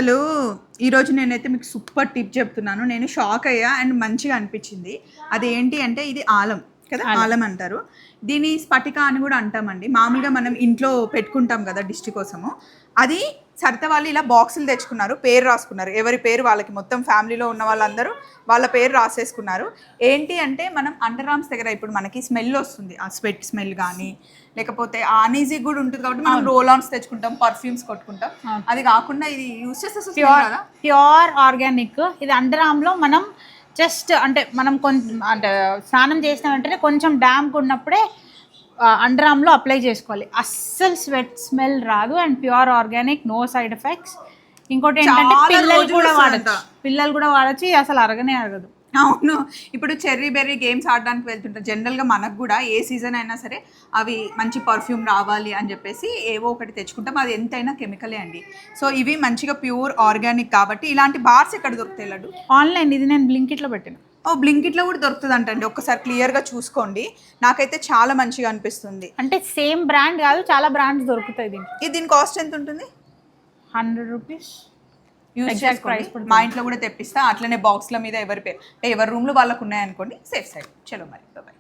అసలు ఈరోజు నేనైతే మీకు సూపర్ టిప్ చెప్తున్నాను. నేను షాక్ అయ్యా అండ్ మంచిగా అనిపించింది. అది ఏంటి అంటే ఇది ఆలం కదా, ఆలం అంటారు. దీని స్ఫటిక అని కూడా అంటామండి. మామూలుగా మనం ఇంట్లో పెట్టుకుంటాం కదా దిష్టి కోసము. అది సరిత వాళ్ళు ఇలా బాక్సులు తెచ్చుకున్నారు, పేరు రాసుకున్నారు. ఎవరి పేరు వాళ్ళకి, మొత్తం ఫ్యామిలీలో ఉన్న వాళ్ళందరూ వాళ్ళ పేరు రాసేసుకున్నారు. ఏంటి అంటే మనం అండర్ ఆర్మ్స్ దగ్గర ఇప్పుడు మనకి స్మెల్ వస్తుంది, ఆ స్వెట్ స్మెల్ కానీ లేకపోతే అన్ఈజీ కూడా ఉంటుంది కాబట్టి మనం రోల్ ఆన్స్ తెచ్చుకుంటాం, పర్ఫ్యూమ్స్ కొట్టుకుంటాం. అది కాకుండా ఇది యూస్ చేస్తే ప్యూర్ ఆర్గానిక్. ఇది అండర్ ఆర్మ్లో మనం జస్ట్ అంటే మనం కొంచెం అంటే స్నానం చేసిన వెంటనే కొంచెం డ్యామ్గా ఉన్నప్పుడే అండర్ ఆర్మ్లో అప్లై చేసుకోవాలి. అస్సలు స్వెట్ స్మెల్ రాదు and pure organic, no side effects. ఇంకోటి ఏంటంటే పిల్లలు కూడా వాడచ్చు. అసలు అరగనే అరగదు. అవును, ఇప్పుడు చెర్రీ బెర్రీ గేమ్స్ ఆడడానికి వెళ్తుంటారు. జనరల్గా మనకు కూడా ఏ సీజన్ అయినా సరే అవి మంచి పర్ఫ్యూమ్ రావాలి అని చెప్పేసి ఏవో ఒకటి తెచ్చుకుంటాం. అది ఎంతైనా కెమికలే అండి. సో ఇవి మంచిగా ప్యూర్ ఆర్గానిక్ కాబట్టి ఇలాంటి బార్స్ ఎక్కడ దొరుకుతాయి లడ్డు? ఆన్లైన్. ఇది నేను బ్లింకిట్లో పెట్టిన. బ్లింకిట్లో కూడా దొరుకుతుంది అంటండి. ఒక్కసారి క్లియర్గా చూసుకోండి. నాకైతే చాలా మంచిగా అనిపిస్తుంది. అంటే సేమ్ బ్రాండ్ కాదు, చాలా బ్రాండ్స్ దొరుకుతాయి. దీని కాస్ట్ ఎంత ఉంటుంది? 100 రూపీస్. యూజ్ చేసుకోండి. మా ఇంట్లో కూడా తెప్పిస్తా. అట్లనే బాక్స్ల మీద ఎవరి పేరు ఎవరి రూమ్లో వాళ్ళకు ఉన్నాయనుకోండి. Safe side. చలో మరి, బాయ్.